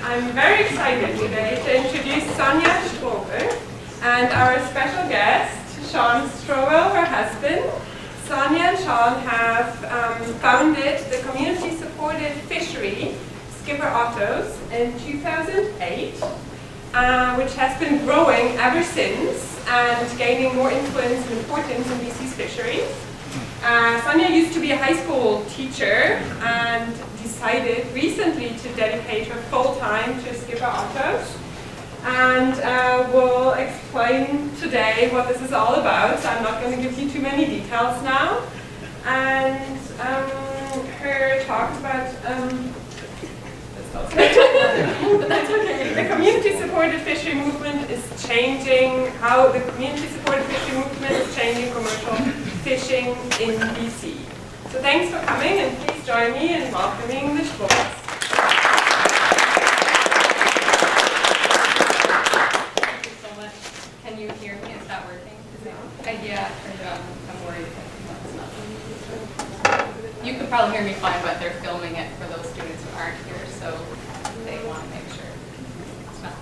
I'm very excited today to introduce Sonia Strobel and our special guest, Sean Strobel, her husband. Sonia and Sean have founded the Community Supported Fishery, Skipper Otto's, in 2008, which has been growing ever since and gaining more influence and importance in BC's fisheries. Sonia used to be a high school teacher and decided recently to dedicate her full time to Skipper Otto's, and will explain today what this is all about. So I'm not going to give you too many details now. And her talk about but that's okay. The community supported fishery movement is changing, how the community supported fishery movement is changing commercial fishing in BC. So thanks for coming, and please join me in welcoming the Strobels. Thank you so much. Can you hear me? Is that working? Yeah, I turned it on. I'm worried that it's not. You could probably hear me fine, but they're filming it for those students who aren't here, so they want to make sure it's not.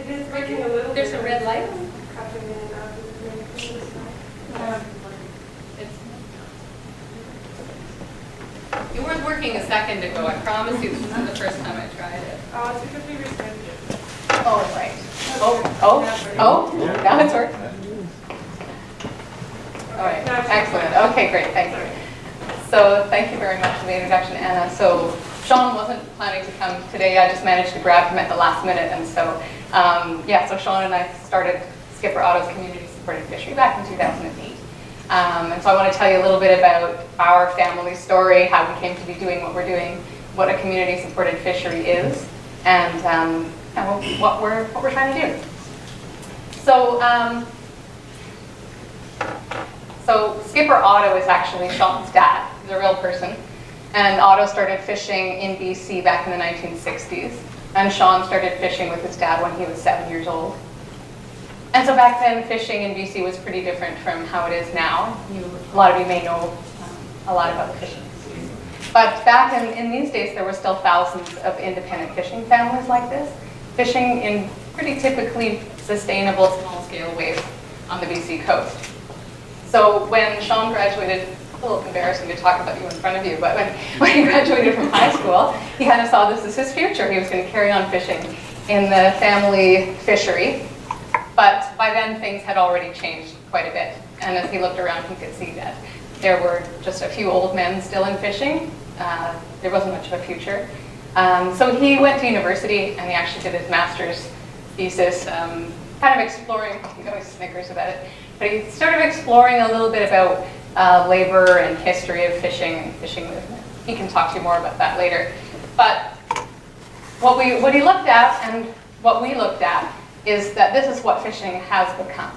It is working a little There's bit. a red light. Cutting in and out of the It was working a second ago. I promise you this isn't the first time I tried it. Oh, it's because we restarted it. Oh, right. Now it's working. All right, excellent. Okay, great, thank you. So thank you very much for the introduction, Anna. So Sean wasn't planning to come today. I just managed to grab him at the last minute. And so, so Sean and I started Skipper Otto's Community Supported Fishery back in 2008. And so I want to tell you a little bit about our family story, how we came to be doing what we're doing, what a community supported fishery is, and what we're trying to do. So Skipper Otto is actually Sean's dad. He's a real person. And Otto started fishing in BC back in the 1960s. And Sean started fishing with his dad when he was 7 years old. And so back then, fishing in BC was pretty different from how it is now. A lot of you may know a lot about the fishing. But back in these days, there were still thousands of independent fishing families like this, fishing in pretty typically sustainable, small-scale ways on the BC coast. So when Sean graduated, a little embarrassing to talk about you in front of you, but when he graduated from high school, he kind of saw this as his future. He was going to carry on fishing in the family fishery. But by then, things had already changed quite a bit. And as he looked around, he could see that there were just a few old men still in fishing. There wasn't much of a future. So he went to university, and he actually did his master's thesis, kind of exploring, he always snickers about it, but he started exploring a little bit about labor and history of fishing and fishing movement. He can talk to you more about that later. But what he looked at, and what we looked at, is that this is what fishing has become.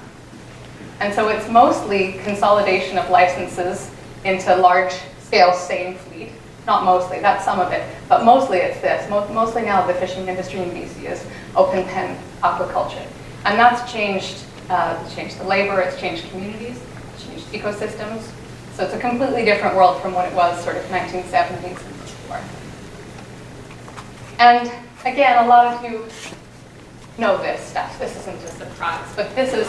And so it's mostly consolidation of licenses into large-scale seine fleet. Not mostly, that's some of it, but mostly it's this. Mostly now the fishing industry in BC is open pen aquaculture. And that's changed the labor, it's changed communities, it's changed ecosystems. So it's a completely different world from what it was sort of 1970s and before. And again, a lot of you know this stuff. This isn't a surprise, but this is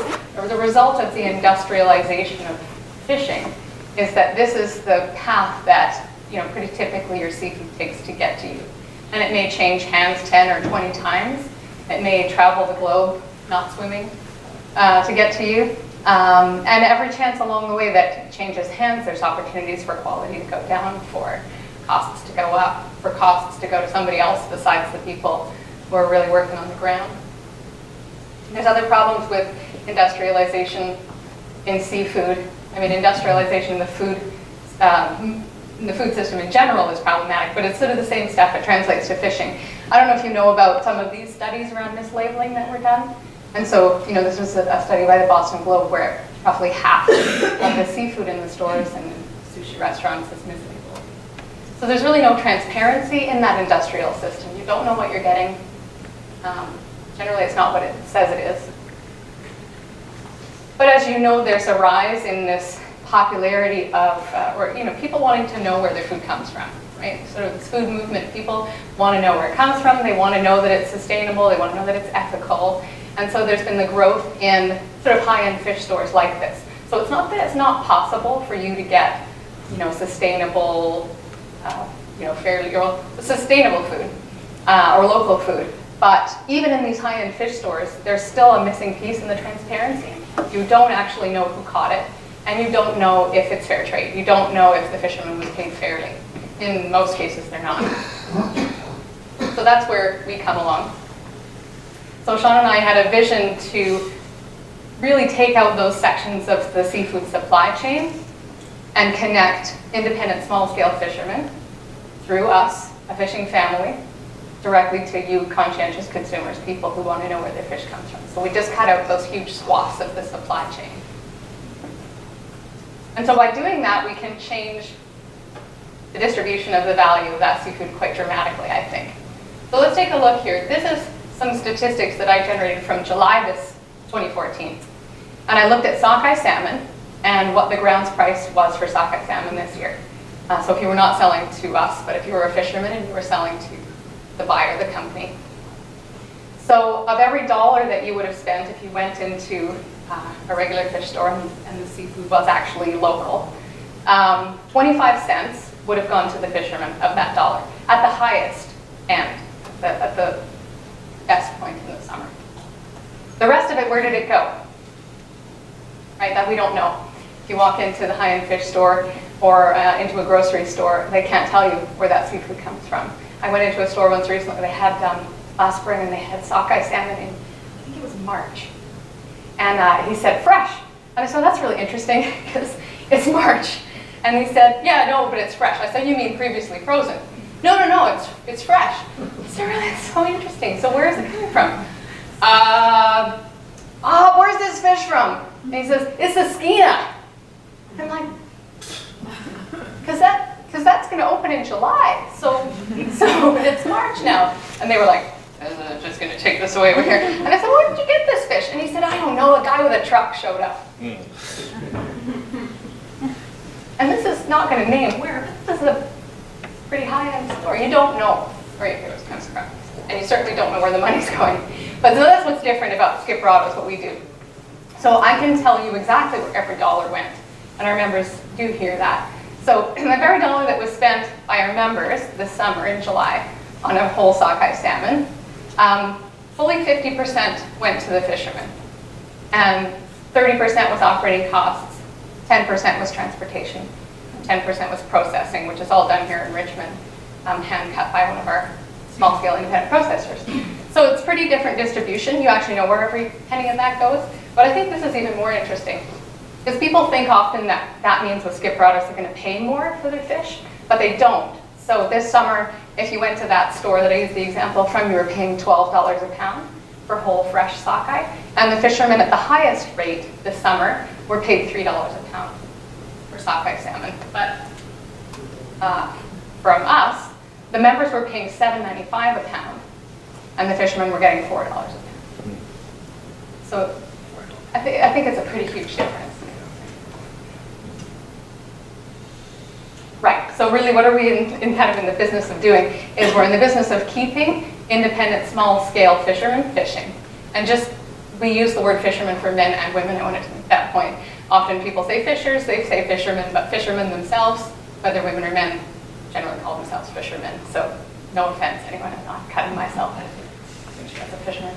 the result of the industrialization of fishing, is that this is the path that, pretty typically your seafood takes to get to you. And it may change hands 10 or 20 times. It may travel the globe, not swimming, to get to you. And every chance along the way that it changes hands, there's opportunities for quality to go down, for costs to go up, for costs to go to somebody else besides the people who are really working on the ground. There's other problems with industrialization in seafood. I mean, industrialization in the food system in general is problematic, but it's sort of the same stuff that translates to fishing. I don't know if you know about some of these studies around mislabeling that were done. And so, this was a study by the Boston Globe where roughly half of the seafood in the stores and sushi restaurants is mislabeled. So there's really no transparency in that industrial system. You don't know what you're getting. Generally, it's not what it says it is. But as you know, there's a rise in this popularity of, people wanting to know where their food comes from. right? Sort of this food movement, people want to know where it comes from, they want to know that it's sustainable, they want to know that it's ethical. And so there's been the growth in sort of high-end fish stores like this. So it's not that it's not possible for you to get, sustainable, fairly, or sustainable food or local food. But even in these high-end fish stores, there's still a missing piece in the transparency. You don't actually know who caught it, and you don't know if it's fair trade. You don't know if the fisherman was paid fairly. In most cases, they're not. So that's where we come along. So Sean and I had a vision to really take out those sections of the seafood supply chain and connect independent small-scale fishermen through us, a fishing family, directly to you conscientious consumers, people who want to know where their fish comes from. So we just cut out those huge swaths of the supply chain. And so by doing that, we can change the distribution of the value of that seafood quite dramatically, I think. So let's take a look here. This is some statistics that I generated from July 2014. And I looked at sockeye salmon and what the grounds price was for sockeye salmon this year. So if you were not selling to us, but if you were a fisherman and you were selling to the buyer, the company. So of every dollar that you would have spent if you went into a regular fish store and the seafood was actually local, 25 cents would have gone to the fisherman of that dollar at the highest end, at the best point in the summer. The rest of it, where did it go? Right, that we don't know. If you walk into the high-end fish store or into a grocery store, they can't tell you where that seafood comes from. I went into a store once recently, they had last spring, and they had sockeye salmon in, I think it was March. And he said, fresh. And I said, that's really interesting, because it's March. And he said, yeah, no, but it's fresh. I said, you mean previously frozen? No, it's fresh. I said, really, it's so interesting. So where is it coming from? Where's this fish from? And he says, it's a skeena. I'm like, because that's going to open in July. So it's March now. And they were like, just going to take this away over here. And I said, where did you get this fish? And he said, I don't know, a guy with a truck showed up. And this is not going to name where, but this is a pretty high-end store. You don't know where your heroes comes from. And you certainly don't know where the money's going. But so that's what's different about Skipper Otto, is what we do. So I can tell you exactly where every dollar went. And our members do hear that. So the very dollar that was spent by our members this summer in July on a whole sockeye salmon, fully 50% went to the fishermen. And 30% was operating costs, 10% was transportation, 10% was processing, which is all done here in Richmond, hand cut by one of our small-scale independent processors. So it's pretty different distribution. You actually know where every penny of that goes. But I think this is even more interesting, because people think often that means with Skipper Ottos they're going to pay more for their fish, but they don't. So this summer, if you went to that store that I used the example from, you were paying $12 a pound for whole fresh sockeye. And the fishermen at the highest rate this summer were paid $3 a pound for sockeye salmon. But from us, the members were paying $7.95 a pound, and the fishermen were getting $4 a pound. So I think it's a pretty huge difference. Right, so really what are we in kind of in the business of doing is we're in the business of keeping independent small-scale fishermen fishing. And just, we use the word fishermen for men and women, I wanted to make that point. Often people say fishers, they say fishermen, but fishermen themselves, whether women or men, generally call themselves fishermen. So no offense, anyone, I'm not cutting myself as a fisherman.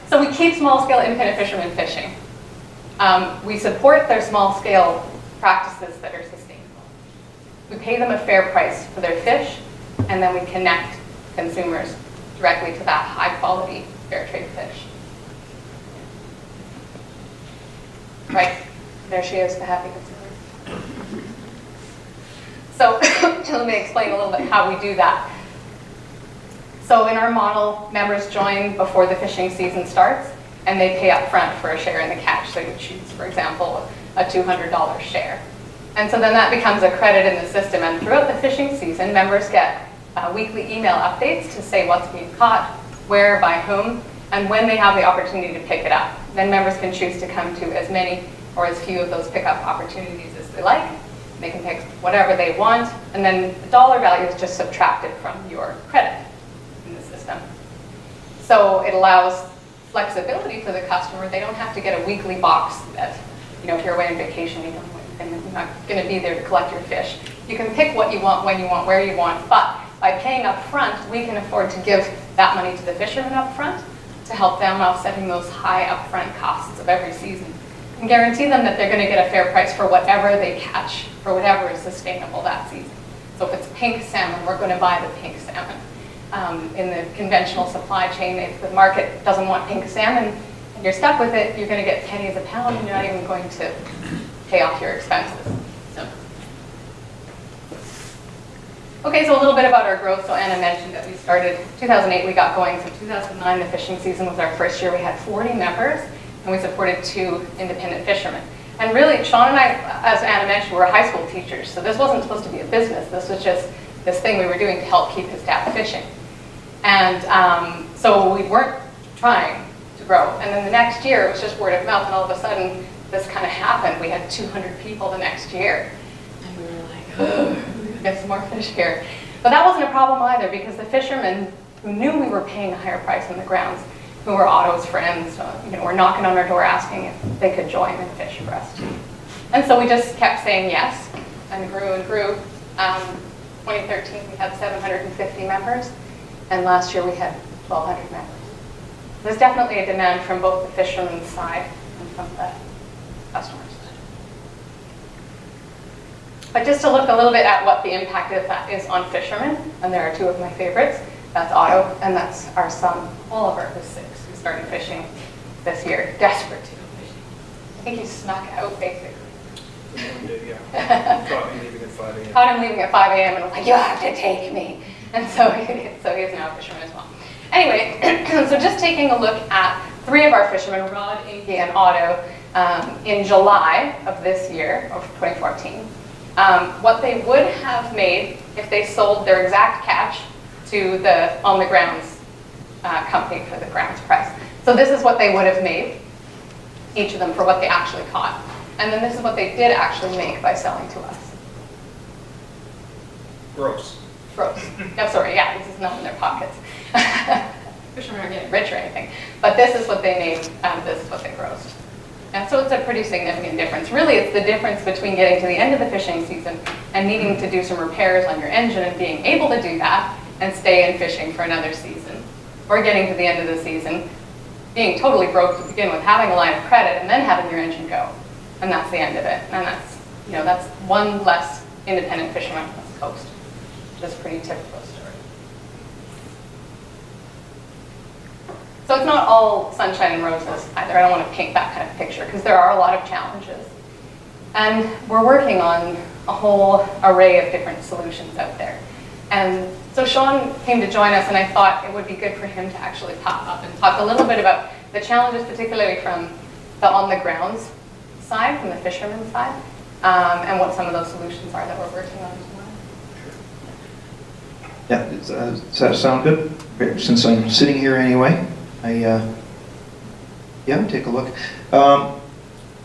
So we keep small-scale independent fishermen fishing. We support their small-scale practices that are sustainable. We pay them a fair price for their fish, and then we connect consumers directly to that high-quality, fair trade fish. Right, there she is, the happy consumer. So let me explain a little bit how we do that. So in our model, members join before the fishing season starts, and they pay up front for a share in the catch. So you choose, for example, a $200 share. And so then that becomes a credit in the system. And throughout the fishing season, members get weekly email updates to say what's being caught, where, by whom, and when they have the opportunity to pick it up. Then members can choose to come to as many or as few of those pickup opportunities as they like. They can pick whatever they want, and then the dollar value is just subtracted from your credit in the system. So it allows flexibility for the customer. They don't have to get a weekly box that, if you're away on vacation, you're not going to be there to collect your fish. You can pick what you want, when you want, where you want, but by paying up front, we can afford to give that money to the fishermen up front to help them offsetting those high upfront costs of every season, and guarantee them that they're going to get a fair price for whatever they catch, for whatever is sustainable that season. So if it's pink salmon, we're going to buy the pink salmon. In the conventional supply chain, if the market doesn't want pink salmon and you're stuck with it, you're going to get pennies a pound and you're not even going to pay off your expenses. So. Okay, so a little bit about our growth. So Anna mentioned that we started 2008, we got going. So 2009, the fishing season was our first year. We had 40 members and we supported 2 independent fishermen. And really, Sean and I, as Anna mentioned, were high school teachers. So this wasn't supposed to be a business. This was just this thing we were doing to help keep his dad fishing. And so we weren't trying to grow. And then the next year, it was just word of mouth. And all of a sudden, this kind of happened. We had 200 people the next year. And we were like, oh, we gotta get some more fish here. But that wasn't a problem either, because the fishermen who knew we were paying a higher price on the grounds, who were Otto's friends, were knocking on our door asking if they could join and fish for us too. And so we just kept saying yes and grew and grew. 2013, we had 750 members. And last year we had 1,200 members. There's definitely a demand from both the fishermen's side and from the customers' side. But just to look a little bit at what the impact of that is on fishermen, and there are 2 of my favorites. That's Otto, and that's our son, Oliver, who's 6, who started fishing this year, desperate to go fishing. I think he snuck out, basically. Yeah. Caught me leaving at 5 a.m. Caught him leaving at 5 a.m. and was like, you have to take me. And so he is now a fisherman as well. Anyway, so just taking a look at 3 of our fishermen, Rod, Inky, and Otto, in July of this year, of 2014, what they would have made if they sold their exact catch to the on the grounds company for the grounds price. So this is what they would have made, each of them, for what they actually caught. And then this is what they did actually make by selling to us. Gross. Gross. No, sorry, yeah, this is not in their pockets. Fishermen aren't getting rich or anything. But this is what they made, this is what they grossed. And so it's a pretty significant difference. Really, it's the difference between getting to the end of the fishing season and needing to do some repairs on your engine and being able to do that and stay in fishing for another season. Or getting to the end of the season, being totally broke to begin with, having a line of credit, and then having your engine go. And that's the end of it. And that's one less independent fisherman on the coast. That's a pretty typical story. So it's not all sunshine and roses either. I don't want to paint that kind of picture, because there are a lot of challenges. And we're working on a whole array of different solutions out there. And so Sean came to join us, and I thought it would be good for him to actually pop up and talk a little bit about the challenges, particularly from the on-the-grounds side, from the fisherman's side, and what some of those solutions are that we're working on as well. Yeah, does that sound good? Since I'm sitting here anyway, take a look.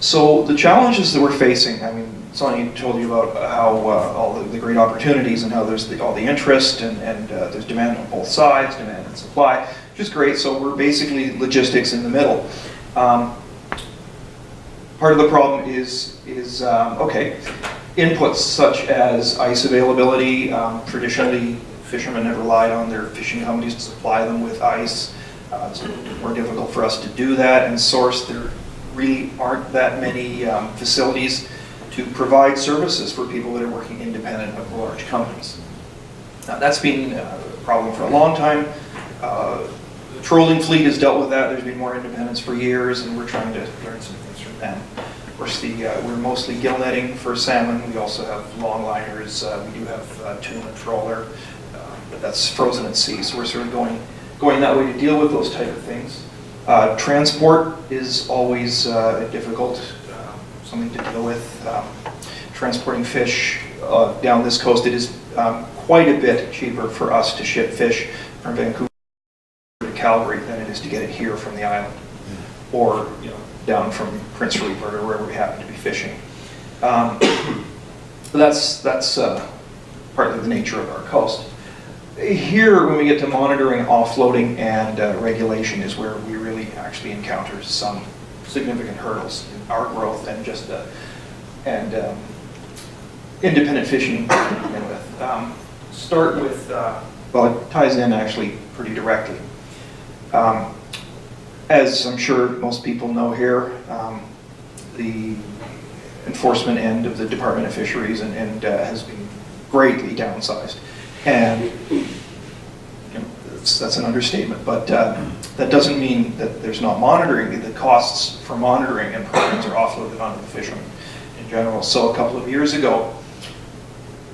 So the challenges that we're facing, I mean, Sonia told you about how all the great opportunities and how there's all the interest and there's demand on both sides, demand and supply, which is great. So we're basically logistics in the middle. Part of the problem is inputs such as ice availability. Traditionally, fishermen have relied on their fishing companies to supply them with ice. It's a little bit more difficult for us to do that and source. There really aren't that many facilities to provide services for people that are working independent of large companies. Now, that's been a problem for a long time. The trolling fleet has dealt with that. There's been more independence for years, and we're trying to learn some things from them. Of course, we're mostly gill netting for salmon. We also have longliners. We do have tuna trawler, but that's frozen at sea, so we're sort of going that way to deal with those type of things. Transport is always difficult, something to deal with. Transporting fish down this coast, it is quite a bit cheaper for us to ship fish from Vancouver to Calgary than it is to get it here from the island, or down from Prince Rupert or wherever we happen to be fishing. that's partly the nature of our coast. Here, when we get to monitoring, offloading, and regulation is where we really actually encounter some significant hurdles in our growth and just independent fishing to begin with. Start with, well, it ties in actually pretty directly. As I'm sure most people know here, the enforcement end of the Department of Fisheries and has been greatly downsized. And you know, that's an understatement, but that doesn't mean that there's not monitoring. The costs for monitoring and programs are offloaded onto the fishermen in general. So a couple of years ago,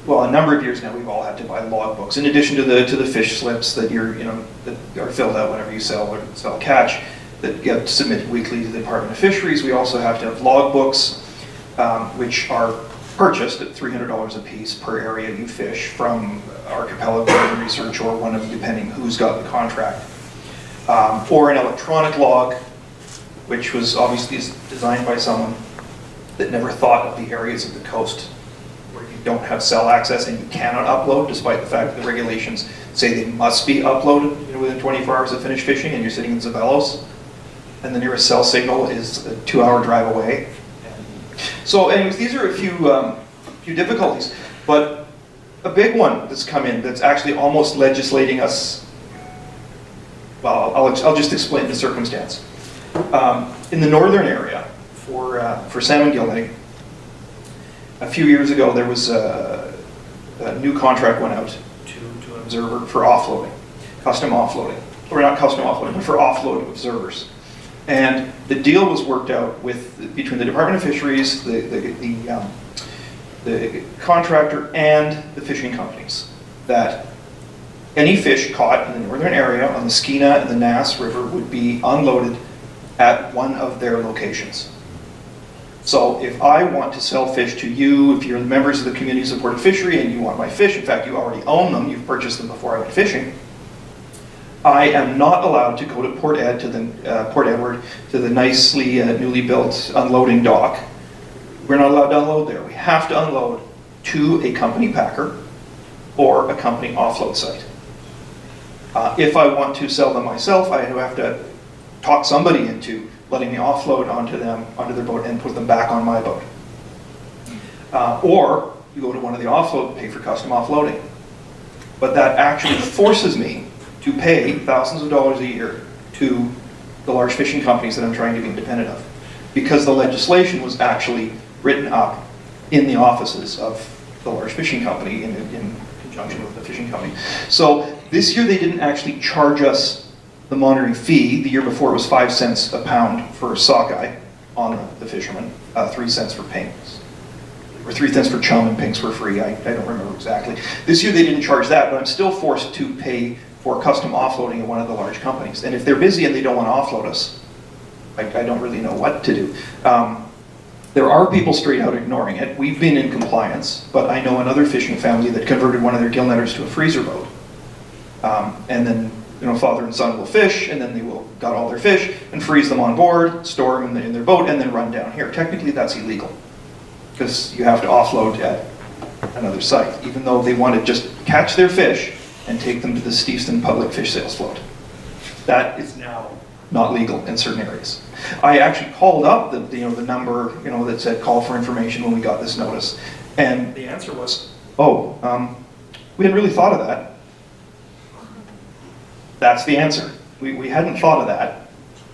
well, a number of years now, we've all had to buy logbooks in addition to the fish slips that that are filled out whenever you sell catch that get submitted weekly to the Department of Fisheries. We also have to have logbooks, which are purchased at $300 a piece per area you fish from Archipelago Research or one of, depending who's got the contract, or an electronic log, which was obviously designed by someone that never thought of the areas of the coast where you don't have cell access and you cannot upload, despite the fact that the regulations say they must be uploaded within 24 hours of finished fishing, and you're sitting in Zavelos, and the nearest cell signal is a 2-hour drive away. So anyways, these are a few difficulties, but a big one that's come in that's actually almost legislating us, well, I'll just explain the circumstance. In the northern area for salmon gill netting, a few years ago there was a new contract went out to an observer for offloading, custom offloading, or not custom offloading, but for offload of observers. And the deal was worked out between the Department of Fisheries, the contractor, and the fishing companies, that any fish caught in the northern area on the Skeena and the Nass River would be unloaded at one of their locations. So if I want to sell fish to you, if you're members of the Community Supported Fishery and you want my fish, in fact you already own them, you've purchased them before I went fishing, I am not allowed to go to Port Edward, to the nicely newly built unloading dock. We're not allowed to unload there. We have to unload to a company packer or a company offload site. If I want to sell them myself, I have to talk somebody into letting me offload onto their boat and put them back on my boat. Or you go to one of the offload, pay for custom offloading. But that actually forces me to pay thousands of dollars a year to the large fishing companies that I'm trying to be independent of, because the legislation was actually written up in the offices of the large fishing company in conjunction with the fishing company. So this year they didn't actually charge us the monitoring fee. The year before it was 5 cents a pound for sockeye on the fishermen, 3 cents for pinks, or 3 cents for chum and pinks were free. I don't remember exactly. This year they didn't charge that, but I'm still forced to pay for custom offloading at one of the large companies. And if they're busy and they don't want to offload us, I don't really know what to do. There are people straight out ignoring it. We've been in compliance, but I know another fishing family that converted one of their gill netters to a freezer boat. And then father and son will fish, and then they will got all their fish and freeze them on board, store them in their boat, and then run down here. Technically that's illegal, because you have to offload at another site, even though they want to just catch their fish and take them to the Steveston public fish sales float. That is now not legal in certain areas. I actually called up the number that said call for information when we got this notice, and the answer was, we hadn't really thought of that. That's the answer. We hadn't thought of that.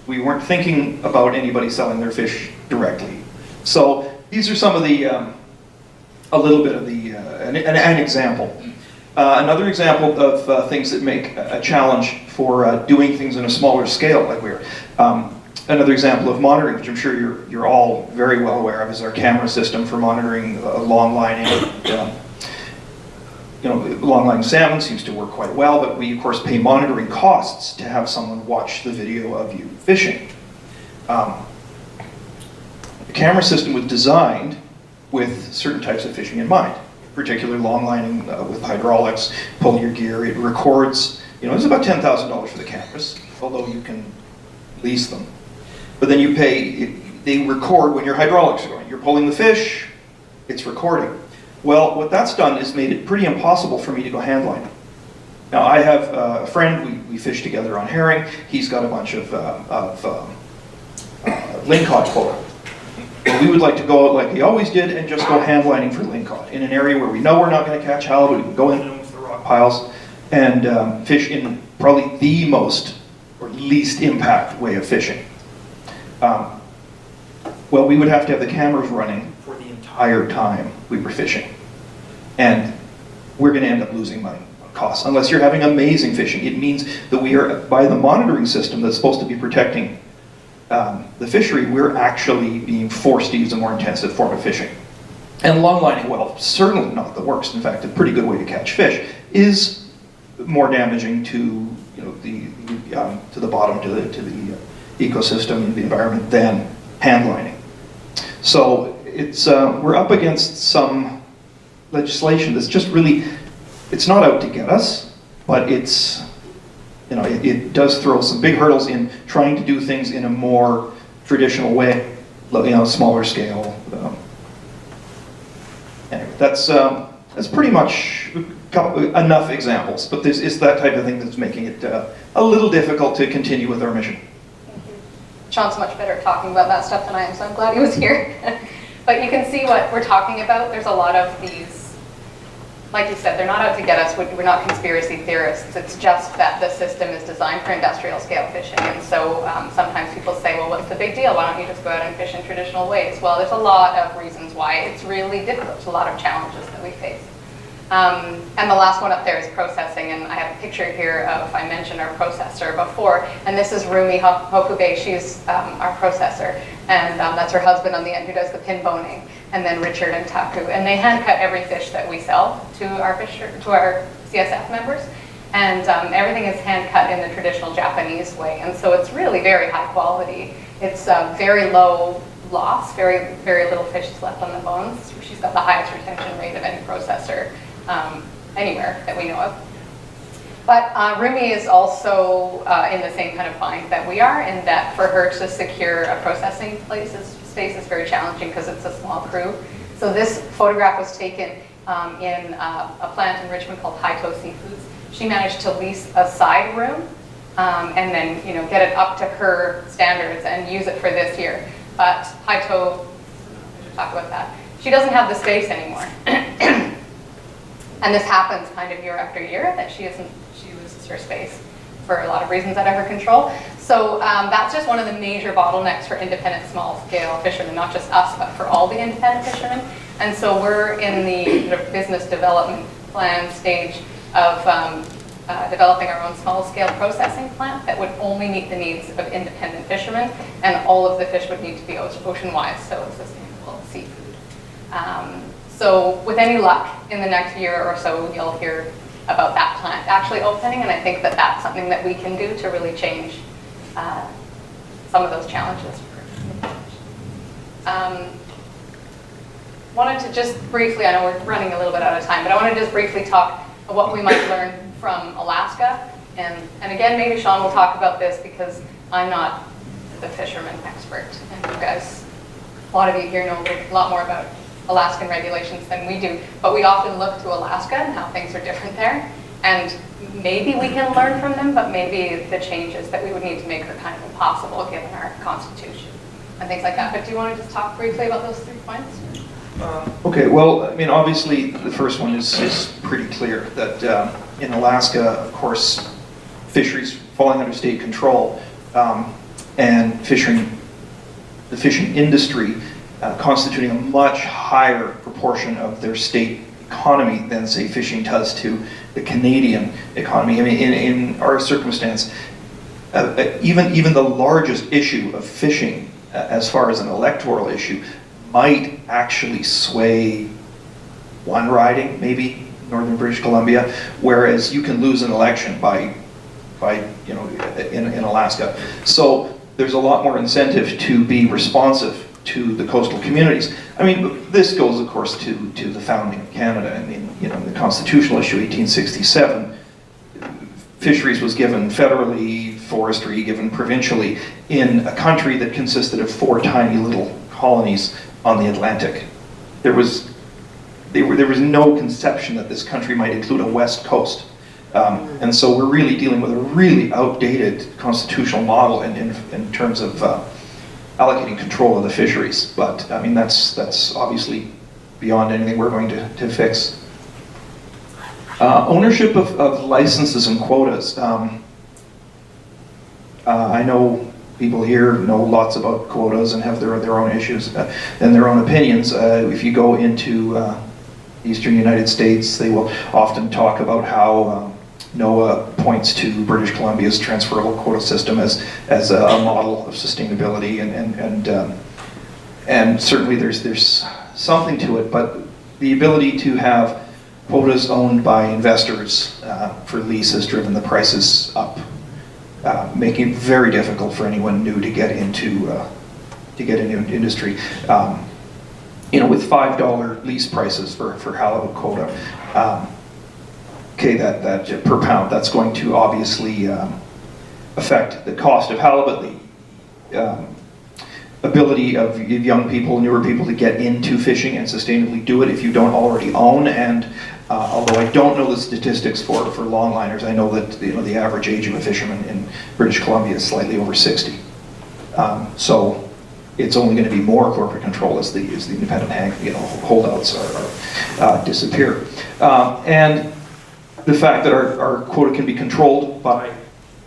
We weren't thinking about anybody selling their fish directly. So these are some of the, a little bit of the, an example. Another example of things that make a challenge for doing things in a smaller scale, like we're. Another example of monitoring, which I'm sure you're all very well aware of, is our camera system for monitoring long lining. Long line salmon seems to work quite well, but we of course pay monitoring costs to have someone watch the video of you fishing. The camera system was designed with certain types of fishing in mind, particularly long lining with hydraulics, pull your gear, it records, it's about $10,000 for the cameras, although you can lease them. But then you pay, they record when your hydraulics are going. You're pulling the fish, it's recording. Well, what that's done is made it pretty impossible for me to go handlining. Now, I have a friend, we fish together on herring. He's got a bunch of lingcod quota. Well, we would like to go out like he always did and just go handlining for lingcod in an area where we know we're not going to catch halibut. We can go in with the rock piles and fish in probably the most or least impact way of fishing. Well, we would have to have the cameras running for the entire time we were fishing. And we're going to end up losing money on costs. Unless you're having amazing fishing, it means that we are, by the monitoring system that's supposed to be protecting the fishery, we're actually being forced to use a more intensive form of fishing. And longlining, well, certainly not the worst. In fact, a pretty good way to catch fish is more damaging to to the bottom, to the ecosystem, the environment, than handlining. So it's we're up against some legislation that's just really, it's not out to get us, but it's, it does throw some big hurdles in trying to do things in a more traditional way, smaller scale. Anyway, that's pretty much enough examples, but this is that type of thing that's making it a little difficult to continue with our mission. Thank you. Sean's much better at talking about that stuff than I am, so I'm glad he was here. But you can see what we're talking about. There's a lot of these, like you said, they're not out to get us. We're not conspiracy theorists. It's just that the system is designed for industrial scale fishing. And so sometimes people say, well, what's the big deal? Why don't you just go out and fish in traditional ways? Well, there's a lot of reasons why it's really difficult. There's a lot of challenges that we face. And the last one up there is processing, and I have a picture here of, I mentioned our processor before, and this is Rumi Hokube. She's our processor, and that's her husband on the end who does the pin boning, and then Richard and Taku, and they hand cut every fish that we sell to our CSF members, and everything is hand cut in the traditional Japanese way, and so it's really very high quality. It's very low loss, very, very little fish is left on the bones. She's got the highest retention rate of any processor anywhere that we know of. But Rumi is also in the same kind of bind that we are, in that for her to secure a processing space is very challenging because it's a small crew. So this photograph was taken in a plant in Richmond called Otto Seafoods. She managed to lease a side room and then get it up to her standards and use it for this year. But Otto, we should talk about that. She doesn't have the space anymore. And this happens kind of year after year, that she loses her space for a lot of reasons out of her control. So that's just one of the major bottlenecks for independent small-scale fishermen, not just us, but for all the independent fishermen. And so we're in the business development plan stage of developing our own small-scale processing plant that would only meet the needs of independent fishermen, and all of the fish would need to be ocean-wise, so sustainable seafood. So with any luck, in the next year or so, you'll hear about that plant actually opening, and I think that that's something that we can do to really change some of those challenges. Wanted to just briefly, I know we're running a little bit out of time, but I want to just briefly talk about what we might learn from Alaska. And again, maybe Sean will talk about this because I'm not the fisherman expert, and you guys, a lot of you here know a lot more about Alaskan regulations than we do, but we often look to Alaska and how things are different there, and maybe we can learn from them, but maybe the changes that we would need to make are kind of impossible given our constitution and things like that. But do you want to just talk briefly about those 3 points? Okay, well, I mean, obviously the first one is pretty clear, that in Alaska, of course, fisheries falling under state control, and the fishing industry constituting a much higher proportion of their state economy than, say, fishing does to the Canadian economy. I mean, in our circumstance, even the largest issue of fishing, as far as an electoral issue, might actually sway one riding, maybe northern British Columbia, whereas you can lose an election by in Alaska. So there's a lot more incentive to be responsive to the coastal communities. I mean, this goes, of course, to the founding of Canada. I mean, the constitutional issue, 1867, fisheries was given federally, forestry given provincially, in a country that consisted of 4 tiny little colonies on the Atlantic. There was there was no conception that this country might include a west coast. And so we're really dealing with a really outdated constitutional model in terms of allocating control of the fisheries. But I mean, that's obviously beyond anything we're going to fix. Ownership of licenses and quotas. I know people here know lots about quotas and have their own issues and their own opinions. If you go into Eastern United States, they will often talk about how NOAA points to British Columbia's transferable quota system as a model of sustainability, and certainly there's something to it, but the ability to have quotas owned by investors for lease has driven the prices up, making it very difficult for anyone new to get into industry. With $5 lease prices for halibut quota, okay, that per pound, that's going to obviously affect the cost of halibut, the ability of young people, newer people to get into fishing and sustainably do it if you don't already own. And although I don't know the statistics for longliners, I know that the average age of a fisherman in British Columbia is slightly over 60. So it's only going to be more corporate control as the independent holdouts disappear. And the fact that our quota can be controlled by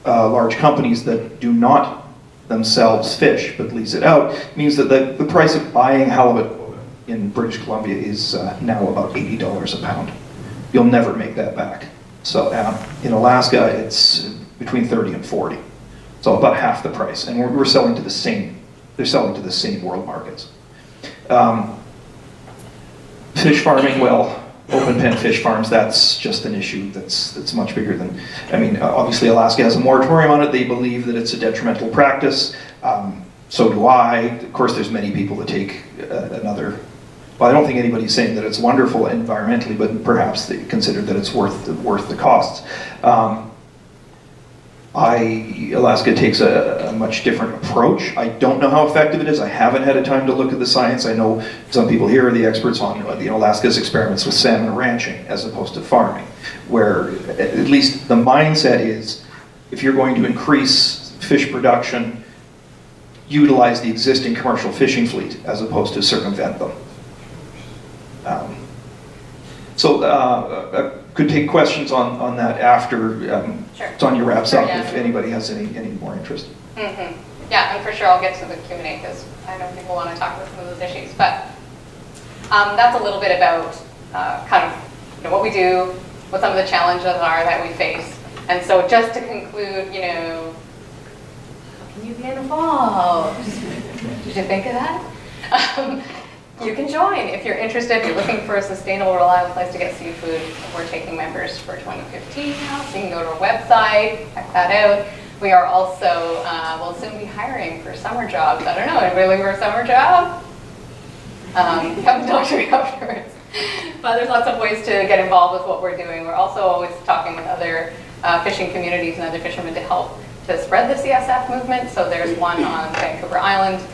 large companies that do not themselves fish but lease it out means that the price of buying halibut in British Columbia is now about $80 a pound. You'll never make that back. So in Alaska, it's between 30 and 40. So about half the price, and we're selling to the same. They're selling to the same world markets. Fish farming, well, open pen fish farms, that's just an issue that's much bigger than, obviously Alaska has a moratorium on it. They believe that it's a detrimental practice. So do I. Of course, there's many people that take another, well, I don't think anybody's saying that it's wonderful environmentally, but perhaps they consider that it's worth the costs. Alaska takes a much different approach. I don't know how effective it is. I haven't had a time to look at the science. I know some people here are the experts on Alaska's experiments with salmon ranching as opposed to farming, where at least the mindset is if you're going to increase fish production, utilize the existing commercial fishing fleet as opposed to circumvent them. Could take questions on that after Sure. Sonia wraps up, Yeah. if anybody has any more interest. Mm-hmm. Yeah, and for sure I'll get to the Q&A because I know people want to talk about some of those issues. But that's a little bit about what we do, what some of the challenges are that we face. And so just to conclude, how can you be involved? Did you think of that? You can join if you're interested. If you're looking for a sustainable, reliable place to get seafood. We're taking members for 2015 now, so you can go to our website, check that out. We are also, we'll soon be hiring for summer jobs. I don't know, anybody looking for a summer job? Come talk to me afterwards. But there's lots of ways to get involved with what we're doing. We're also always talking with other fishing communities and other fishermen to help to spread the CSF movement. So there's one on Vancouver Island.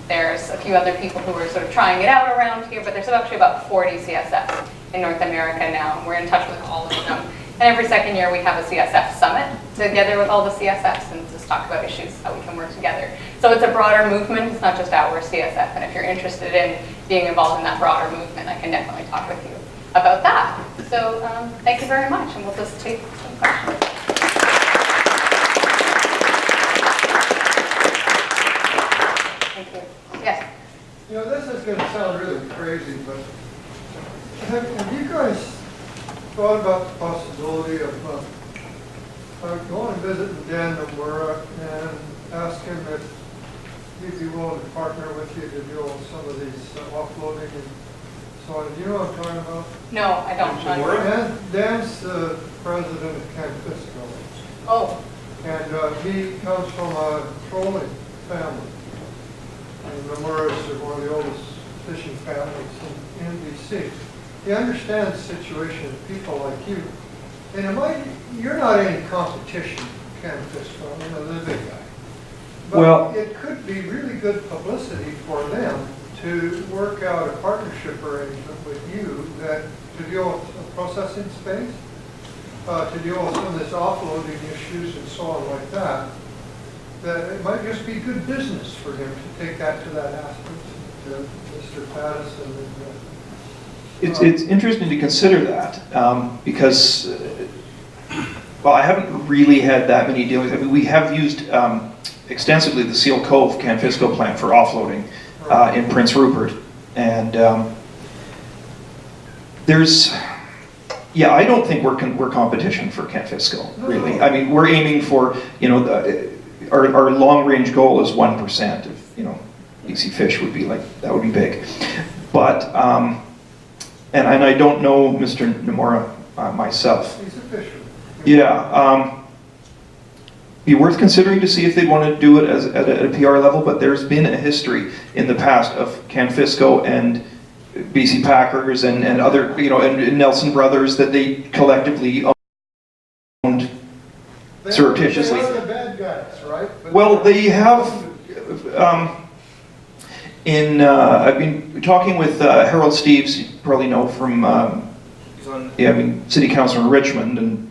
There's a few other people who are sort of trying it out around here, but there's actually about 40 CSFs in North America now, and we're in touch with all of them. And every second year we have a CSF summit together with all the CSFs and just talk about issues, how we can work together. So it's a broader movement, it's not just our CSF, and if you're interested in being involved in that broader movement, I can definitely talk with you about that. So thank you very much, and we'll just take some questions. Thank you. Yes? This is going to sound really crazy, but have you guys thought about the possibility of going and visiting Dan Nomura and ask him if he'd be willing to partner with you to do some of these offloading and so on? Do you know what I'm talking about? No, I don't. Dan's the president of Camp Fisco. Oh. And he comes from a trolling family. And Nomura's are one of the oldest fishing families in BC. He understands the situation of people like you. And you're not any competition, Ken Fisco, the big guy. But Well, it could be really good publicity for them to work out a partnership arrangement with you that to deal with processing space, to deal with some of this offloading issues and so on like that, that it might just be good business for him to take that to that aspect, to Mr. Patterson. It's interesting to consider that because, well, I haven't really had that many dealings. I mean, we have used extensively the Seal Cove Canfisco plant for offloading in Prince Rupert. And yeah, I don't think we're competition for Canfisco, really. I mean, we're aiming for, you know, our long-range goal is 1%. If, you know, BC Fish would be like, that would be big. But, and I don't know Mr. Nomura myself. He's a fisherman. Yeah, be worth considering to see if they want to do it as at a PR level, but there's been a history in the past of Canfisco and BC Packers and other, you know, and Nelson Brothers that they collectively owned surreptitiously. They are the bad guys, right? But well, they have, I've been talking with Harold Steves, you probably know from, he's on, yeah, I mean, City Council in Richmond, and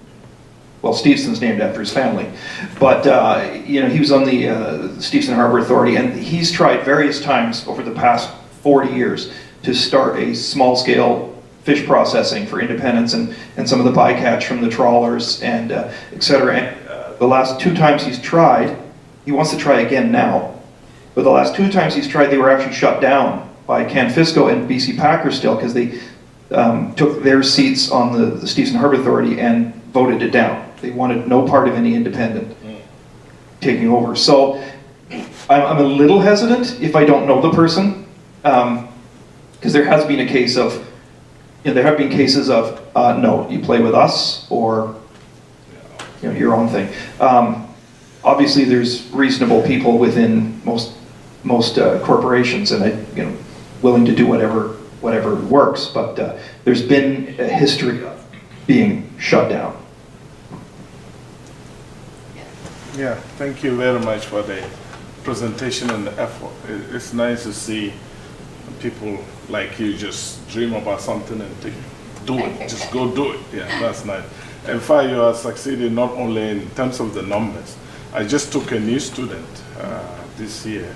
well, Stevenson's named after his family, but you know, he was on the Stevenson Harbor Authority, and he's tried various times over the past 40 years to start a small-scale fish processing for independents and some of the bycatch from the trawlers and et cetera. And the last 2 times he's tried, he wants to try again now, but the last 2 times he's tried, they were actually shut down by Canfisco and BC Packers still, because they took their seats on the Stevenson Harbor Authority and voted it down. They wanted no part of any independent taking over. So I'm a little hesitant if I don't know the person, because there has been a case of, you know, there have been cases of no, you play with us or, you know, your own thing. Obviously, there's reasonable people within most corporations, and you know, willing to do whatever works. But there's been a history of being shut down. Yeah, thank you very much for the presentation and the effort. It's nice to see people like you just dream about something and do it. Just go do it. Yeah, that's nice. In fact, you are succeeding not only in terms of the numbers. I just took a new student this year.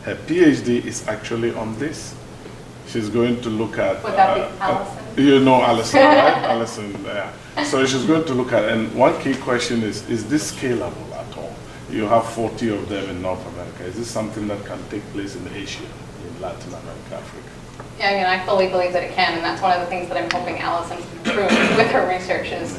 Her PhD is actually on this. She's going to look at... Would that be Allison? You know Allison, right? Allison, yeah. So she's going to look at, and one key question is this scalable at all? You have 40 of them in North America. Is this something that can take place in Asia, in Latin America, Africa? Yeah, I mean, I fully believe that it can, and that's one of the things that I'm hoping Allison can prove with her research is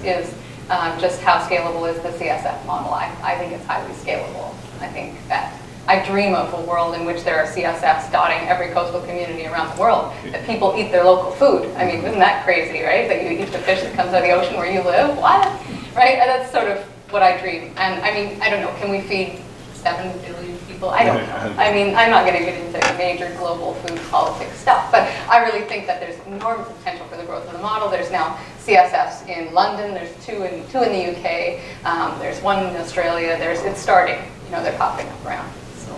just how scalable is the CSF model. I think it's highly scalable. I think that I dream of a world in which there are CSFs dotting every coastal community around the world, that people eat their local food. I mean, isn't that crazy, right? That you eat the fish that comes out of the ocean where you live? What? Right? And that's sort of what I dream. And I mean, I don't know, can we feed 7 billion people? I don't know. I mean, I'm not going to get into major global food politics stuff, but I really think that there's enormous potential for the growth of the model. There's now CSFs in London, there's two in the UK, there's one in Australia, it's starting, you know, they're popping up around. So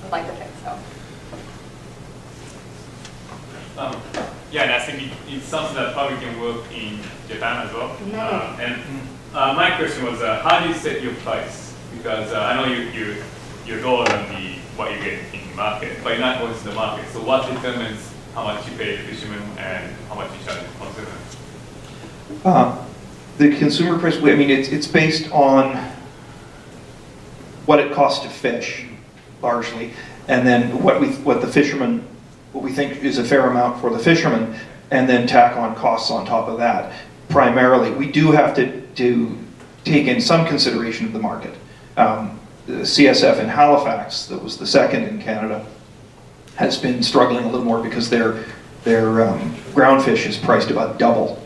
I'd like to think so. Yeah, and I think it's something that probably can work in Japan as well. And my question was, how do you set your price? Because I know you're lower than what you get in the market, but you're not going to the market. So what determines how much you pay the fishermen and how much you charge the consumer? The consumer price, I mean, it's based on what it costs to fish, largely, and then what we think is a fair amount for the fishermen, and then tack on costs on top of that. Primarily, we do have to take in some consideration of the market. The CSF in Halifax, that was the second in Canada, has been struggling a little more because their ground fish is priced about double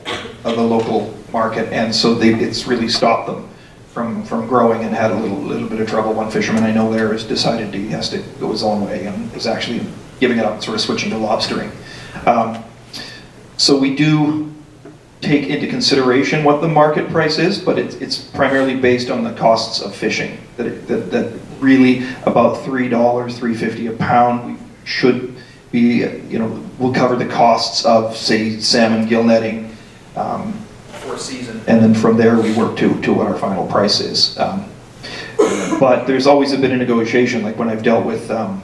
of the local market, and so it's really stopped them from growing and had a little bit of trouble. One fisherman I know there has decided he has to go his own way and is actually giving it up and sort of switching to lobstering. So we do take into consideration what the market price is, but it's primarily based on the costs of fishing. That really about $3, $3.50 a pound should we'll cover the costs of, say, salmon gill netting for a season, and then from there we work to what our final price is. But there's always a bit of negotiation, like when I've dealt with a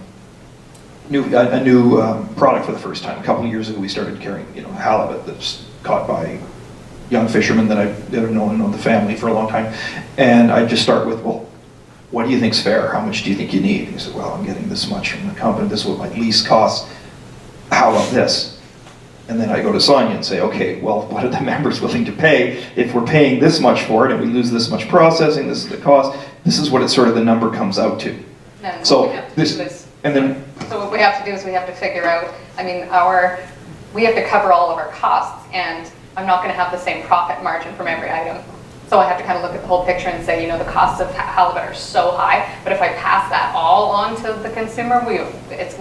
new product for the first time. A couple of years ago, we started carrying, halibut that's caught by young fishermen that I've known the family for a long time, and I just start with, well, what do you think's fair? How much do you think you need? He said, well, I'm getting this much from the company. This is what my lease costs. How about this? And then I go to Sonia and say, okay, well, what are the members willing to pay? If we're paying this much for it and we lose this much processing, this is the cost. This is what it sort of the number comes out to. So what we have to do is we have to figure out, we have to cover all of our costs, and I'm not going to have the same profit margin from every item. So I have to kind of look at the whole picture and say, the costs of halibut are so high, but if I pass that all on to the consumer, we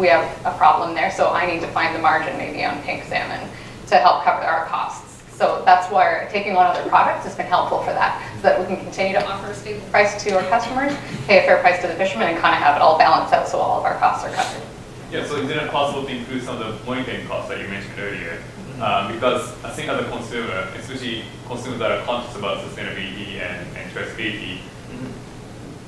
have a problem there. So I need to find the margin maybe on pink salmon to help cover our costs. So that's why taking on other products has been helpful for that, so that we can continue to offer a stable price to our customers, pay a fair price to the fishermen, and kind of have it all balanced out so all of our costs are covered. Yeah, so is it possible to include some of the monitoring costs that you mentioned earlier? Because I think as a consumer, especially consumers that are conscious about sustainability and traceability,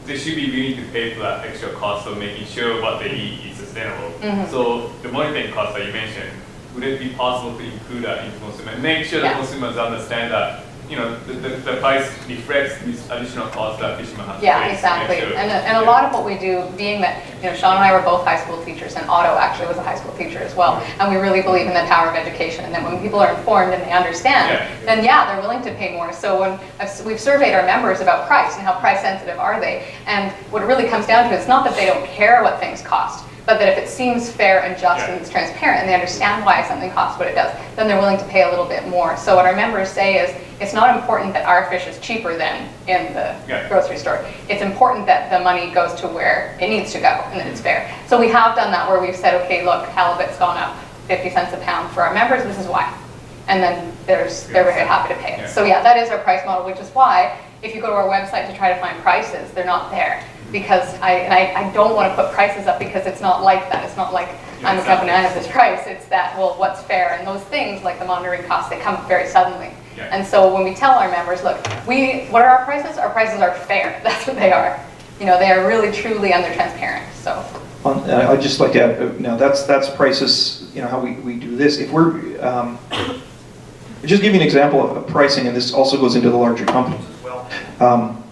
they should be willing to pay for that extra cost of making sure what they eat is sustainable. So the monitoring costs that you mentioned, would it be possible to include that into consumer and make sure that consumers understand that the price reflects these additional costs that fishermen have to pay? Yeah, exactly. And a lot of what we do, being that Sean and I were both high school teachers, and Otto actually was a high school teacher as well, and we really believe in the power of education, and that when people are informed and they understand, then they're willing to pay more. So when we've surveyed our members about price and how price sensitive are they, and what it really comes down to is not that they don't care what things cost, but that if it seems fair and just and it's transparent and they understand why something costs what it does, then they're willing to pay a little bit more. So what our members say is, it's not important that our fish is cheaper than in the grocery store. It's important that the money goes to where it needs to go and that it's fair. So we have done that where we've said, okay, look, halibut's gone up 50 cents a pound for our members, this is why. And then they're very happy to pay it. So that is our price model, which is why if you go to our website to try to find prices, they're not there. Because I don't want to put prices up because it's not like that. It's not like I'm a company, I have this price. It's that, well, what's fair? And those things, like the monitoring costs, they come very suddenly. And so when we tell our members, look, what are our prices? Our prices are fair. That's what they are. They are really, truly, and they're transparent. So. I'd just like to add, now that's prices, how we do this. If we're, just give you an example of pricing, and this also goes into the larger companies as well.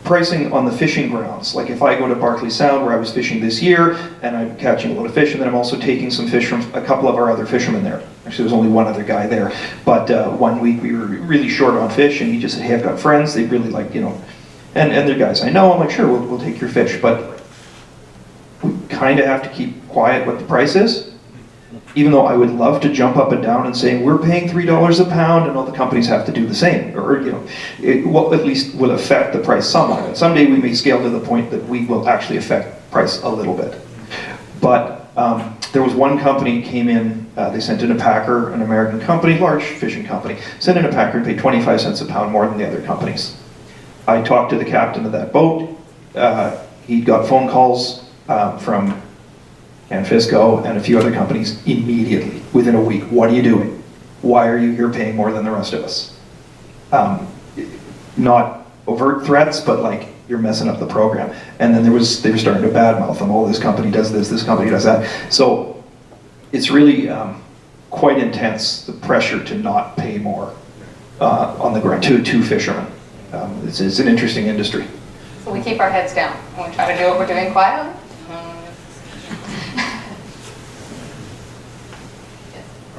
Pricing on the fishing grounds, like if I go to Barkley Sound where I was fishing this year and I'm catching a lot of fish, and then I'm also taking some fish from a couple of our other fishermen there. Actually, there's only one other guy there, but one week we were really short on fish, and he just said, hey, I've got friends, they really like, and they're guys I know. I'm like, sure, we'll take your fish, but we kind of have to keep quiet what the price is, even though I would love to jump up and down and say, we're paying $3 a pound, and all the companies have to do the same, or it will at least will affect the price somewhat. And someday we may scale to the point that we will actually affect price a little bit. But there was one company came in, they sent in a packer, an American company, large fishing company, sent in a packer and paid 25 cents a pound more than the other companies. I talked to the captain of that boat. He got phone calls from Fisco and a few other companies immediately, within a week. What are you doing? Why are you here paying more than the rest of us? Not overt threats, but like, you're messing up the program. And then they were starting to badmouth them. Oh, this company does this company does that. So it's really quite intense, the pressure to not pay more on the ground to fishermen. It's an interesting industry. So we keep our heads down and we try to do what we're doing quietly.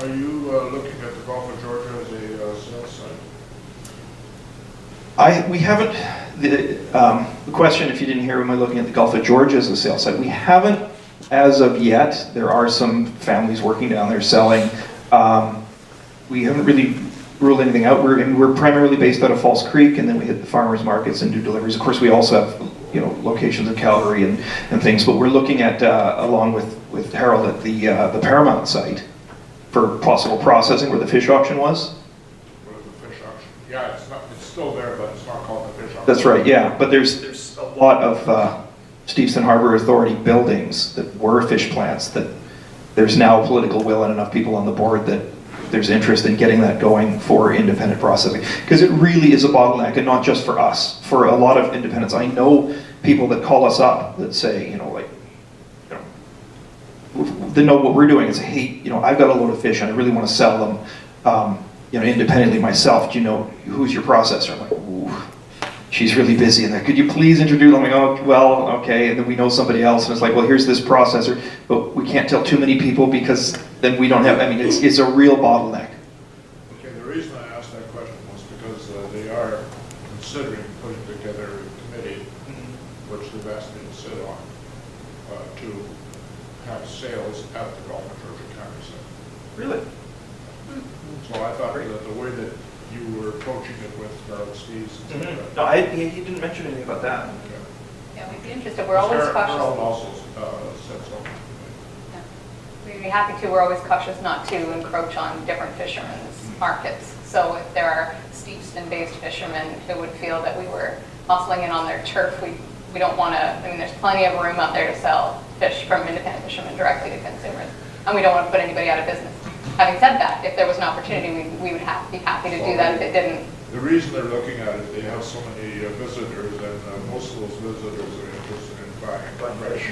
Are you looking at the Gulf of Georgia as a sales site? We haven't, the question, if you didn't hear, am I looking at the Gulf of Georgia as a sales site? We haven't as of yet. There are some families working down there selling. We haven't really ruled anything out. We're primarily based out of False Creek, and then we hit the farmers markets and do deliveries. Of course, we also have locations in Calgary and things, but we're looking at, along with Harold, at the Paramount site for possible processing where the fish auction was. What is the fish auction? Yeah, it's still there, but it's not called the fish auction. That's right, yeah. But there's a lot of Steveston Harbor Authority buildings that were fish plants that there's now political will and enough people on the board that there's interest in getting that going for independent processing. Because it really is a bottleneck, and not just for us, for a lot of independents. I know people that call us up that say, they know what we're doing and say, hey, I've got a load of fish and I really want to sell them, independently myself. Do you know who's your processor? I'm like, ooh, she's really busy. And could you please introduce them? I'm like, oh, well, okay. And then we know somebody else, and it's like, well, here's this processor, but we can't tell too many people because then we don't have. It's a real bottleneck. Okay, the reason I asked that question was because they are considering putting together a committee, which they've asked me to sit on, to have sales at the Gulf Georgia County Center. Really? So I thought that the way that you were approaching it with Steve's. No, he didn't mention anything about that. Yeah, we'd be interested. We're always cautious. Carol also said something. Yeah. We'd be happy to. We're always cautious not to encroach on different fishermen's markets. So if there are Steveston-based fishermen who would feel that we were muscling in on their turf, we don't want to. There's plenty of room out there to sell fish from independent fishermen directly to consumers, and we don't want to put anybody out of business. Having said that, if there was an opportunity, we would be happy to do that if it didn't. The reason they're looking at it, they have so many visitors, and most of those visitors are interested in buying fresh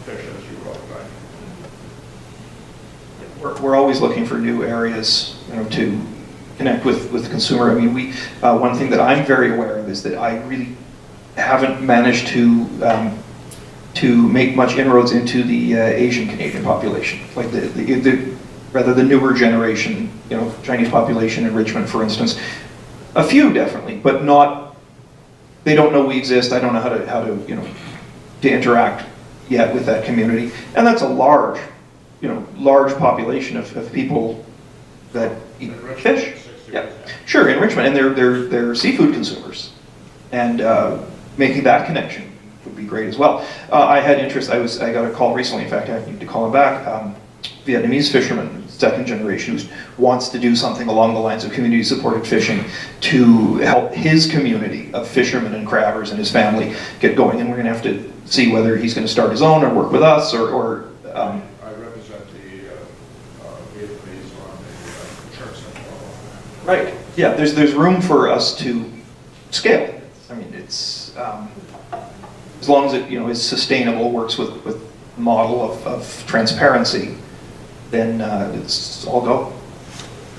fish, as you well, right? We're always looking for new areas, to connect with the consumer. One thing that I'm very aware of is that I really haven't managed to make much inroads into the Asian Canadian population, like the newer generation, Chinese population in Richmond, for instance. A few definitely, but not. They don't know we exist. I don't know how to interact yet with that community, and that's a large population of people that eat fish. Yeah, sure, in Richmond, and they're seafood consumers, and making that connection would be great as well. I had interest. I got a call recently. In fact, I need to call him back. Vietnamese fisherman, second generation, who wants to do something along the lines of community supported fishing to help his community of fishermen and crabbers and his family get going. And we're going to have to see whether he's going to start his own or work with us or I represent the Vietnamese on the insurance center. Right. Yeah. There's room for us to scale. It's as long as it is sustainable, works with the model of transparency, then it's all go.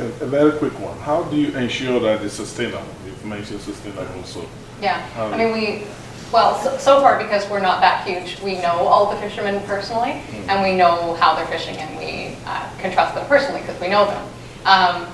A very quick one. How do you ensure that it's sustainable? You've mentioned sustainable, so. Yeah, so far, because we're not that huge, we know all the fishermen personally, and we know how they're fishing, and we can trust them personally because we know them.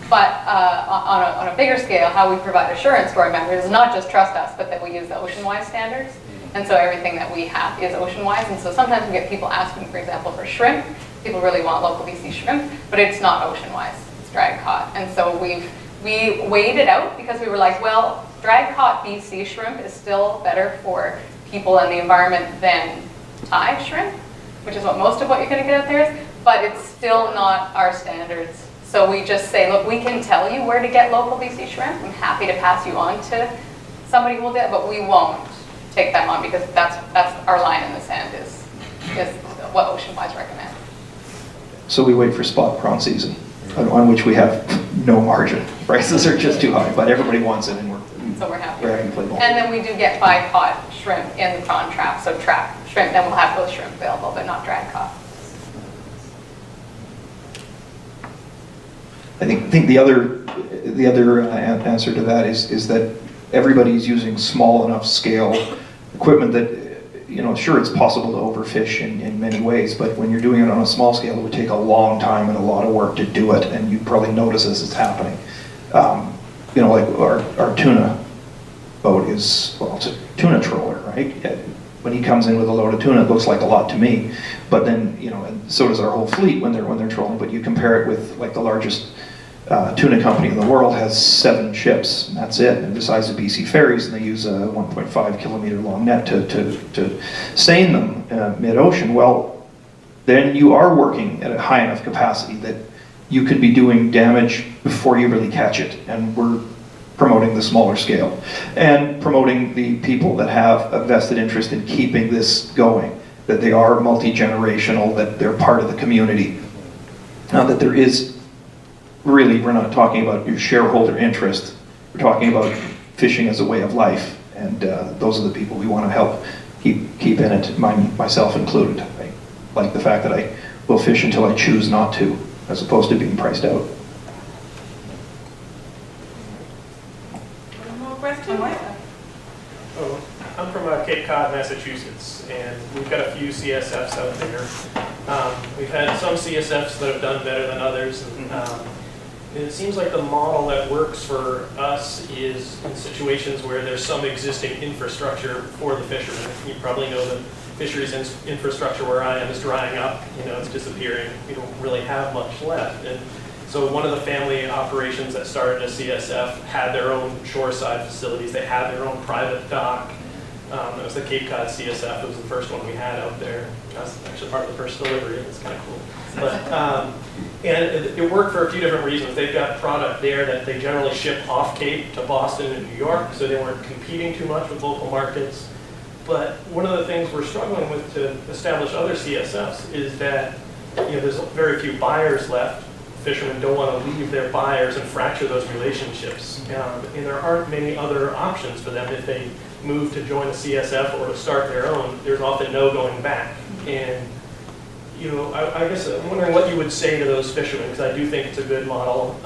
But on a bigger scale, how we provide assurance to our members is not just trust us, but that we use the ocean-wise standards. And so everything that we have is ocean-wise. And so sometimes we get people asking, for example, for shrimp. People really want local BC shrimp, but it's not ocean-wise. It's drag caught. And so we weighed it out because we were like, well, drag caught BC shrimp is still better for people and the environment than Thai shrimp, which is most of what you're going to get out there is, but it's still not our standards. So we just say, look, we can tell you where to get local BC shrimp. I'm happy to pass you on to somebody who will do it, but we won't take them on because that's our line in the sand is what Oceanwise recommends. So we wait for spot prawn season, on which we have no margin. Prices are just too high, but everybody wants it, and we're happy. We're having to play ball. And then we do get by-caught shrimp in the prawn trap, so trap shrimp, then we'll have those shrimp available, but not drag caught. I think the other answer to that is that everybody's using small enough scale equipment that, sure, it's possible to overfish in many ways, but when you're doing it on a small scale, it would take a long time and a lot of work to do it, and you probably notice as it's happening. Like our tuna boat it's a tuna troller, right? When he comes in with a load of tuna, it looks like a lot to me, but then, and so does our whole fleet when they're trolling, but you compare it with like the largest tuna company in the world has 7 ships, and that's it, and the size of BC ferries, and they use a 1.5 kilometer long net to seine them mid-ocean. Well, then you are working at a high enough capacity that you could be doing damage before you really catch it, and we're promoting the smaller scale and promoting the people that have a vested interest in keeping this going, that they are multi-generational, that they're part of the community. That there is really, we're not talking about your shareholder interest, we're talking about fishing as a way of life, and those are the people we want to help keep in it, myself included. I like the fact that I will fish until I choose not to, as opposed to being priced out. One more question? Oh, I'm from Cape Cod, Massachusetts, and we've got a few CSFs out there. We've had some CSFs that have done better than others. And it seems like the model that works for us is in situations where there's some existing infrastructure for the fishermen. You probably know the fisheries infrastructure where I am is drying up. It's disappearing. We don't really have much left. And so one of the family operations that started a CSF had their own shoreside facilities. They had their own private dock. It was the Cape Cod CSF. It was the first one we had out there. That's actually part of the first delivery. It's kind of cool. But, and it worked for a few different reasons. They've got product there that they generally ship off Cape to Boston and New York, so they weren't competing too much with local markets. But one of the things we're struggling with to establish other CSFs is that there's very few buyers left. Fishermen don't want to leave their buyers and fracture those relationships. And there aren't many other options for them if they move to join a CSF or to start their own. There's often no going back. And I guess I'm wondering what you would say to those fishermen, because I do think it's a good model.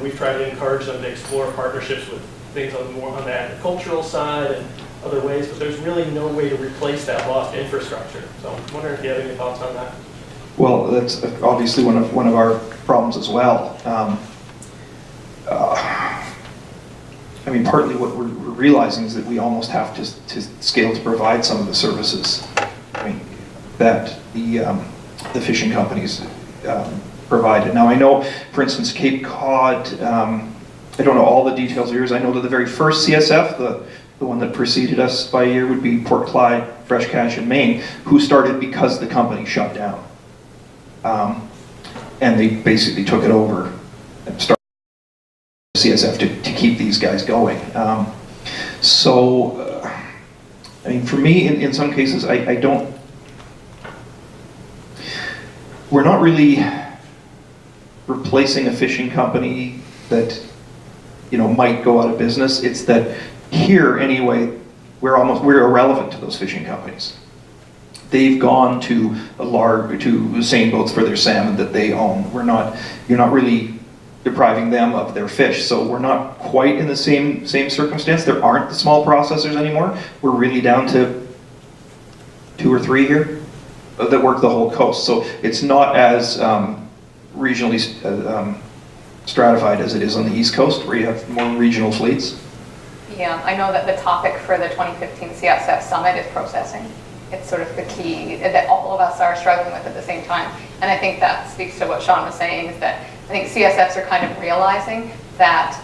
We've tried to encourage them to explore partnerships with things on the agricultural side and other ways, but there's really no way to replace that lost infrastructure. So I'm wondering if you have any thoughts on that. Well, that's obviously one of our problems as well. Partly what we're realizing is that we almost have to scale to provide some of the services that the fishing companies provided. Now I know, for instance, Cape Cod, I don't know all the details of yours. I know that the very first CSF, the one that preceded us by a year, would be Port Clyde Fresh Catch in Maine, who started because the company shut down. And they basically took it over and started CSF to keep these guys going. For me, in some cases, I don't, we're not really replacing a fishing company that might go out of business. It's that here anyway, we're irrelevant to those fishing companies. They've gone to seine boats for their salmon that they own. You're not really depriving them of their fish, so we're not quite in the same circumstance. There aren't the small processors anymore. We're really down to 2 or 3 here that work the whole coast. So it's not as regionally stratified as it is on the East Coast, where you have more regional fleets. Yeah, I know that the topic for the 2015 CSF Summit is processing. It's sort of the key that all of us are struggling with at the same time. And I think that speaks to what Sean was saying, is that I think CSFs are kind of realizing that,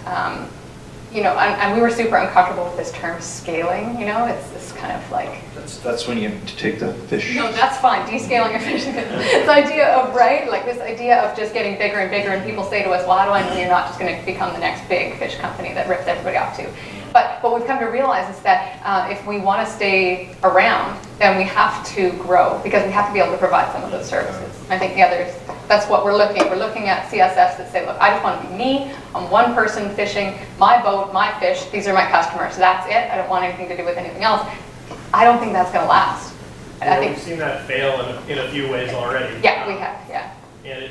and we were super uncomfortable with this term scaling, it's this kind of like... That's when you take the fish. No, that's fine, descaling a fish. This idea of, this idea of just getting bigger and bigger, and people say to us, well, how do I know you're not just going to become the next big fish company that rips everybody off too? But what we've come to realize is that if we want to stay around, then we have to grow, because we have to be able to provide some of those services. I think the others, that's what we're looking. We're looking at CSFs that say, look, I just want to be me. I'm one person fishing, my boat, my fish. These are my customers. That's it. I don't want anything to do with anything else. I don't think that's going to last. I think we've seen that fail in a few ways already. Yeah, we have. Yeah. And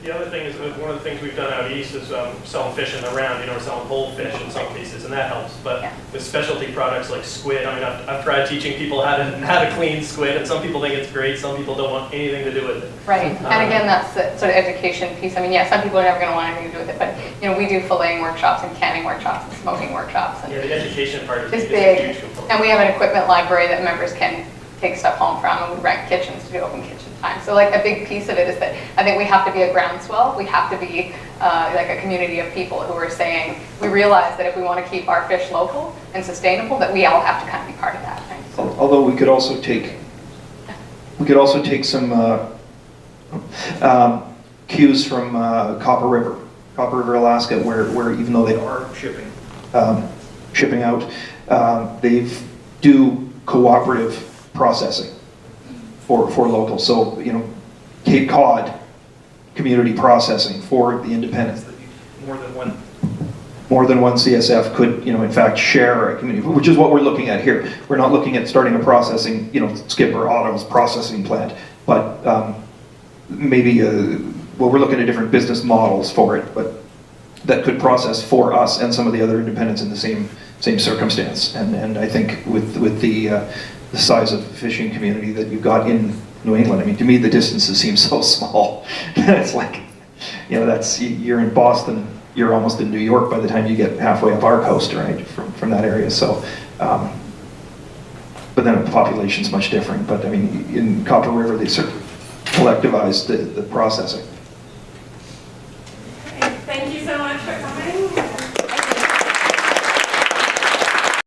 the other thing is, one of the things we've done out east is selling fish in the round, selling whole fish in some cases, and that helps. But with specialty products like squid, I've tried teaching people how to clean squid, and some people think it's great, some people don't want anything to do with it. Right, and again, that's the sort of education piece. Some people are never going to want anything to do with it, but we do filleting workshops and canning workshops and smoking workshops. And the education part is big, a huge component. And we have an equipment library that members can take stuff home from, and we rent kitchens to do open kitchen time. So a big piece of it is that I think we have to be a groundswell. We have to be a community of people who are saying, we realize that if we want to keep our fish local and sustainable, that we all have to kind of be part of that. Right? So, although we could also take some cues from Copper River, Alaska, where even though they are shipping out, they do cooperative processing for local. So, you know, Cape Cod community processing for the independents, that more than one CSF could, you know, in fact share a community, which is what we're looking at here. We're not looking at starting a processing, you know, Skip or Otto's processing plant, but maybe, well, we're looking at different business models for it, but that could process for us and some of the other independents in the same circumstance. And I think with the size of the fishing community that you've got in New England, I mean, to me the distances seem so small. It's like, you know, you're in Boston, you're almost in New York by the time you get halfway up our coast, right, from that area. So, but then the population's much different. But I mean, in Copper River, they sort of collectivized the processing.